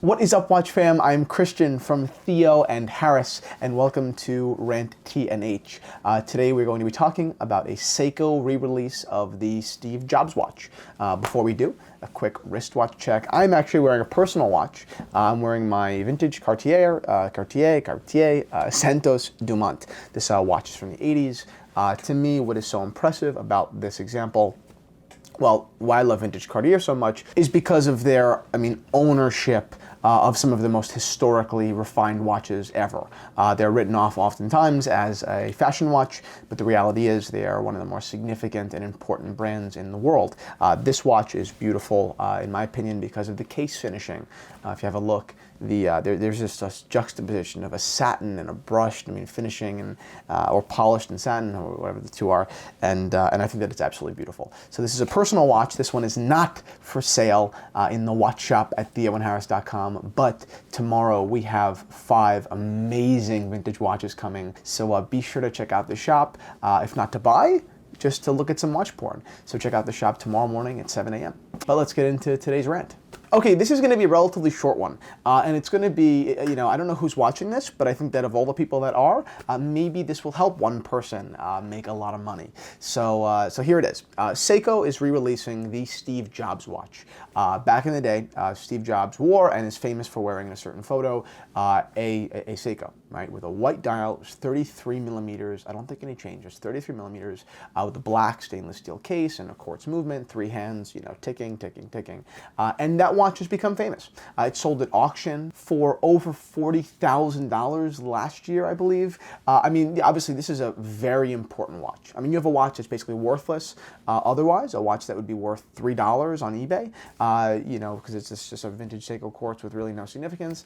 What is up, Watch fam? I'm Christian from Theo and Harris, and welcome to Rant&h. Today we're going to be talking about a Seiko re-release of the Steve Jobs watch. Before we do, a quick wristwatch check. I'm actually wearing a personal watch. I'm wearing my vintage Cartier Santos Dumont. This watch is from the 80s. To me, what is so impressive about this example, well, why I love vintage Cartier so much is because of their, ownership of some of the most historically refined watches ever. They're written off oftentimes as a fashion watch, but the reality is they are one of the more significant and important brands in the world. This watch is beautiful, in my opinion, because of the case finishing. If you have a look, there's just a juxtaposition of a satin and a brushed, finishing and or polished and satin, or whatever the two are, and I think that it's absolutely beautiful. So this is a personal watch. This one is not for sale in the watch shop at theoandharris.com, but tomorrow we have 5 amazing vintage watches coming. So be sure to check out the shop, if not to buy, just to look at some watch porn. So check out the shop tomorrow morning at 7 a.m. But let's get into today's rant. Okay, this is going to be a relatively short one, and it's going to be, I don't know who's watching this, but I think that of all the people that are, maybe this will help one person make a lot of money. So here it is. Seiko is re-releasing the Steve Jobs watch. Back in the day, Steve Jobs wore, and is famous for wearing in a certain photo, a Seiko, right, with a white dial. It was 33 millimeters. I don't think any change. It's 33 millimeters with a black stainless steel case and a quartz movement, 3 hands, ticking, ticking, ticking, and that watch has become famous. It sold at auction for over $40,000 last year, I believe. Obviously, this is a very important watch. You have a watch that's basically worthless otherwise, a watch that would be worth $3 on eBay, because it's just a vintage Seiko quartz with really no significance.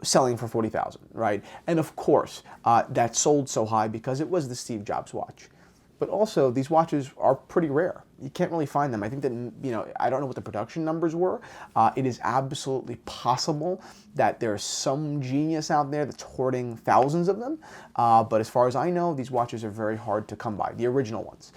Selling for $40,000, right? And of course, that sold so high because it was the Steve Jobs watch. But also, these watches are pretty rare. You can't really find them. I think that, I don't know what the production numbers were. It is absolutely possible that there's some genius out there that's hoarding thousands of them. But as far as I know, these watches are very hard to come by, the original ones.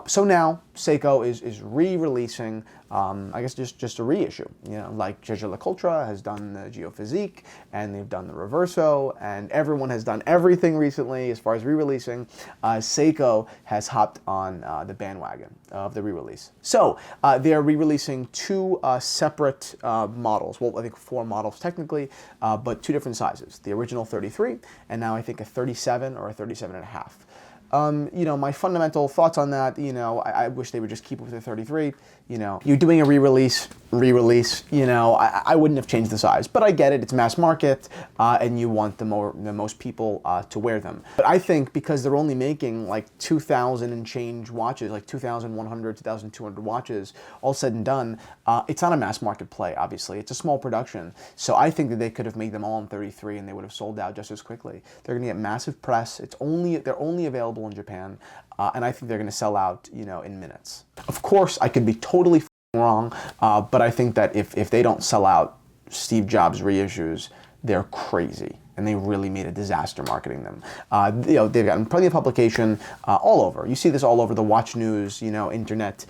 So now, Seiko is re-releasing, I guess just a reissue. Like Jaeger-LeCoultre has done the Geophysique, and they've done the Reverso, and everyone has done everything recently as far as re-releasing. Seiko has hopped on the bandwagon of the re-release. So they're re-releasing 2 separate models. Well, I think 4 models technically, but 2 different sizes. The original 33, and now I think a 37 or a 37 and a half. My fundamental thoughts on that, I wish they would just keep it with the 33. You're doing a re-release, I wouldn't have changed the size. But I get it, it's mass market, and you want the most people to wear them. But I think because they're only making like 2,000 and change watches, like 2,100, 2,200 watches, all said and done, it's not a mass market play, obviously. It's a small production. So I think that they could have made them all in 33 and they would have sold out just as quickly. They're going to get massive press. They're only available in Japan, and I think they're going to sell out, in minutes. Of course, I could be totally wrong, but I think that if they don't sell out Steve Jobs reissues, they're crazy, and they really made a disaster marketing them. They've gotten plenty of publication all over. You see this all over the watch news, internet.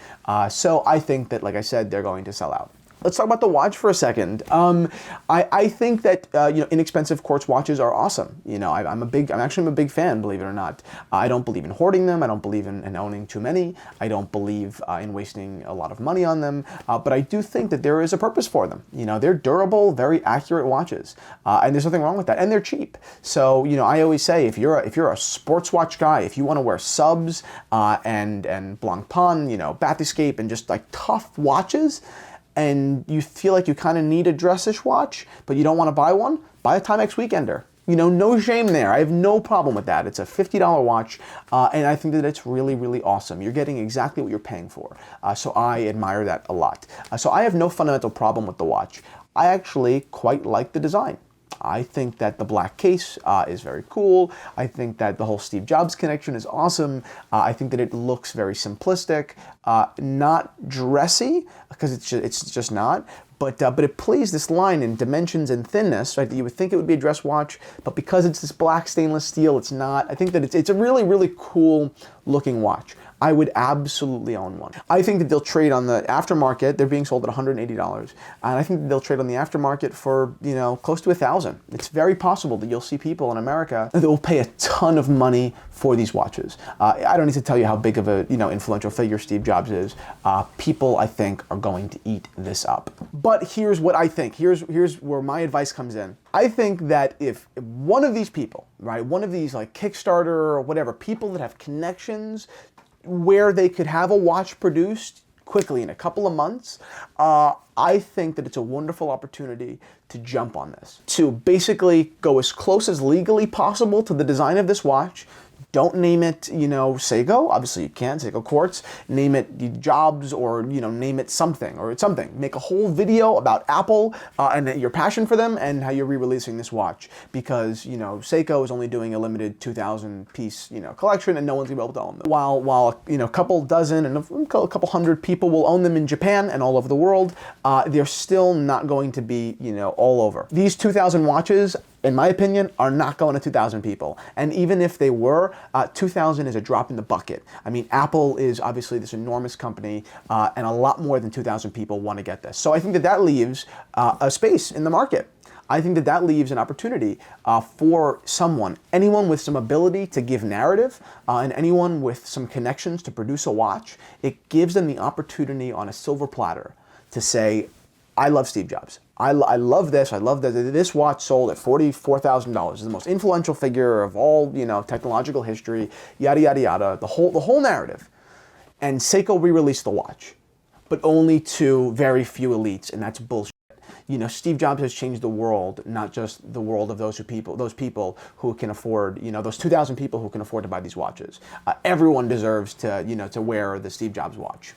So I think that, like I said, they're going to sell out. Let's talk about the watch for a second. I think that inexpensive quartz watches are awesome. I'm actually a big fan, believe it or not. I don't believe in hoarding them. I don't believe in owning too many. I don't believe in wasting a lot of money on them. But I do think that there is a purpose for them. They're durable, very accurate watches, and there's nothing wrong with that. And they're cheap. So I always say if you're a sports watch guy, if you want to wear subs and Blancpain, Bathyscaphe, and just like tough watches, and you feel like you kind of need a dressish watch, but you don't want to buy one, buy a Timex Weekender. No shame there. I have no problem with that. It's a $50 watch, and I think that it's really, really awesome. You're getting exactly what you're paying for. So I admire that a lot. So I have no fundamental problem with the watch. I actually quite like the design. I think that the black case is very cool. I think that the whole Steve Jobs connection is awesome. I think that it looks very simplistic, not dressy, because it's just not. But it plays this line in dimensions and thinness, right? That you would think it would be a dress watch, but because it's this black stainless steel, it's not. I think that it's a really, really cool looking watch, I would absolutely own one. I think that they'll trade on the aftermarket. They're being sold at $180, and I think that they'll trade on the aftermarket for, you know, close to $1,000. It's very possible that you'll see people in America that will pay a ton of money for these watches. I don't need to tell you how big of a, you know, influential figure Steve Jobs is. People, I think, are going to eat this up. But here's what I think. Here's where my advice comes in. I think that if one of these people, right, one of these like Kickstarter or whatever, people that have connections where they could have a watch produced quickly in a couple of months, I think that it's a wonderful opportunity to jump on this. To basically go as close as legally possible to the design of this watch. Don't name it, you know, Seiko. Obviously you can, Seiko Quartz. Name it Jobs, or, you know, name it something, or it's something. Make a whole video about Apple and your passion for them and how you're re-releasing this watch, because, you know, Seiko is only doing a limited 2,000 piece, you know, collection, and no one's gonna be able to own them. While you know, a couple dozen and a couple hundred people will own them in Japan and all over the world, they're still not going to be, you know, all over. These 2,000 watches, in my opinion, are not going to 2,000 people. And even if they were, 2,000 is a drop in the bucket. I mean, Apple is obviously this enormous company, and a lot more than 2,000 people want to get this. So I think that that leaves a space in the market. I think that that leaves an opportunity for someone, anyone with some ability to give narrative, and anyone with some connections to produce a watch. It gives them the opportunity on a silver platter to say, I love Steve Jobs. I love this. I love that this watch sold at $44,000. It's the most influential figure of all, you know, technological history. Yada yada yada. The whole narrative. And Seiko re-released the watch, but only to very few elites, and that's bullshit. You know, Steve Jobs has changed the world, not just the world of those people who can afford, you know, those 2,000 people who can afford to buy these watches. Everyone deserves to, you know, to wear the Steve Jobs watch.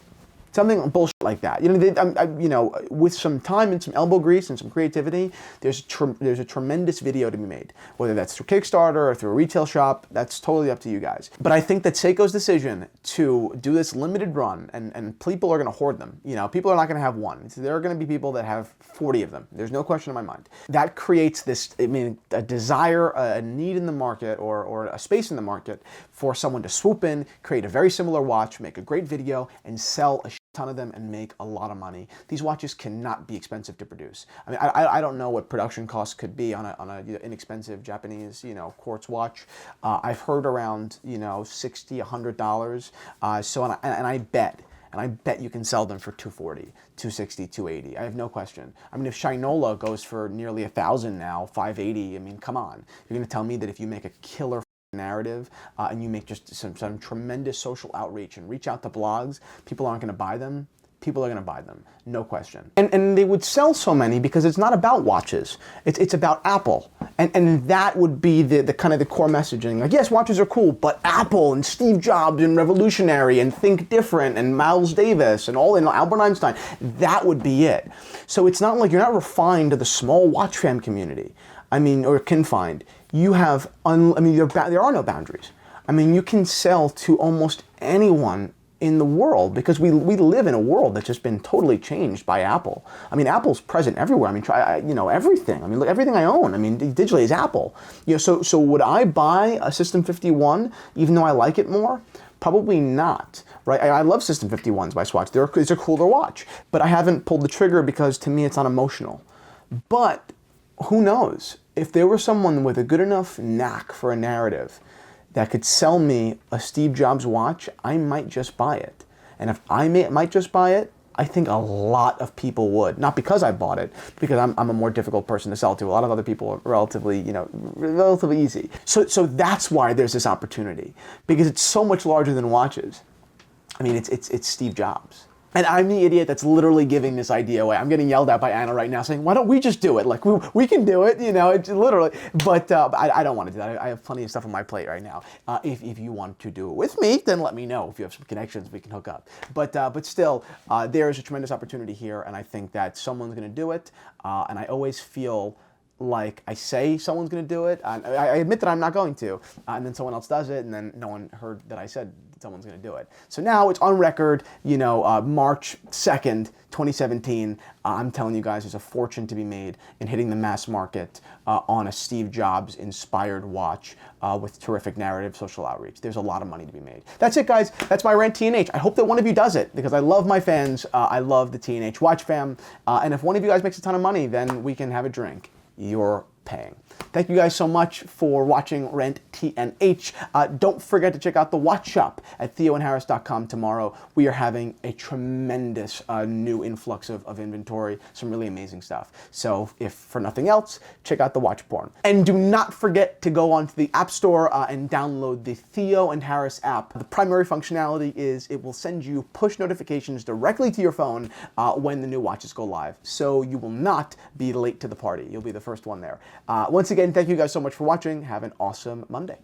Something bullshit like that. You know, you know, with some time and some elbow grease and some creativity, there's a tremendous video to be made. Whether that's through Kickstarter or through a retail shop, that's totally up to you guys. But I think that Seiko's decision to do this limited run, and people are going to hoard them. You know, people are not going to have one. There are going to be people that have 40 of them. There's no question in my mind. That creates this, I mean, a desire, a need in the market, or a space in the market for someone to swoop in, create a very similar watch, make a great video, and sell a ton of them and make a lot of money. These watches cannot be expensive to produce. I mean, I don't know what production costs could be on a inexpensive Japanese, you know, quartz watch. I've heard around, you know, $60, $100. So and I bet you can sell them for $240, $260, $280. I have no question. I mean, if Shinola goes for nearly $1,000 now, $580, I mean, come on. You're gonna tell me that if you make a killer narrative and you make just some tremendous social outreach and reach out to blogs, people aren't going to buy them? People are going to buy them, no question. And they would sell so many because it's not about watches. It's about Apple. And that would be the kind of the core messaging. Like, yes, watches are cool, but Apple and Steve Jobs and revolutionary and think different and Miles Davis and all, and Albert Einstein, that would be it. So it's not like you're not refined to the small watch fan community. I mean, or confined. You have, I mean, there are no boundaries. I mean, you can sell to almost anyone in the world because we live in a world that's just been totally changed by Apple. I mean, Apple's present everywhere. I mean, you know, everything. I mean, look, everything I own, I mean, digitally is Apple. You know, so would I buy a System 51 even though I like it more? Probably not, right? I love System 51s by Swatch. It's a cooler watch, but I haven't pulled the trigger because to me it's not emotional. But who knows? If there were someone with a good enough knack for a narrative that could sell me a Steve Jobs watch, I might just buy it. And if I might just buy it, I think a lot of people would. Not because I bought it, because I'm a more difficult person to sell to. A lot of other people are relatively, you know, relatively easy. So that's why there's this opportunity, because it's so much larger than watches. I mean, it's Steve Jobs. And I'm the idiot that's literally giving this idea away. I'm getting yelled at by Anna right now saying, why don't we just do it? Like, we can do it, you know, it's literally. But I don't want to do that. I have plenty of stuff on my plate right now. If you want to do it with me, then let me know. If you have some connections, we can hook up. But still, there is a tremendous opportunity here, and I think that someone's going to do it. And I always feel like I say someone's going to do it, and I admit that I'm not going to, and then someone else does it, and then no one heard that I said someone's going to do it. So now it's on record, March 2nd, 2017. I'm telling you guys, there's a fortune to be made in hitting the mass market on a Steve Jobs inspired watch with terrific narrative, social outreach. There's a lot of money to be made. That's it, guys. That's my Rant&h. I hope that one of you does it because I love my fans. I love the T&H watch fam. And if one of you guys makes a ton of money, then we can have a drink. You're paying. Thank you guys so much for watching Rant&h. Don't forget to check out the watch shop at theoandharris.com tomorrow. We are having a tremendous new influx of inventory, some really amazing stuff. So if for nothing else, check out the watch porn. And do not forget to go onto the App Store and download the Theo and Harris app. The primary functionality is it will send you push notifications directly to your phone when the new watches go live. So you will not be late to the party. You'll be the first one there. Once again, thank you guys so much for watching. Have an awesome Monday.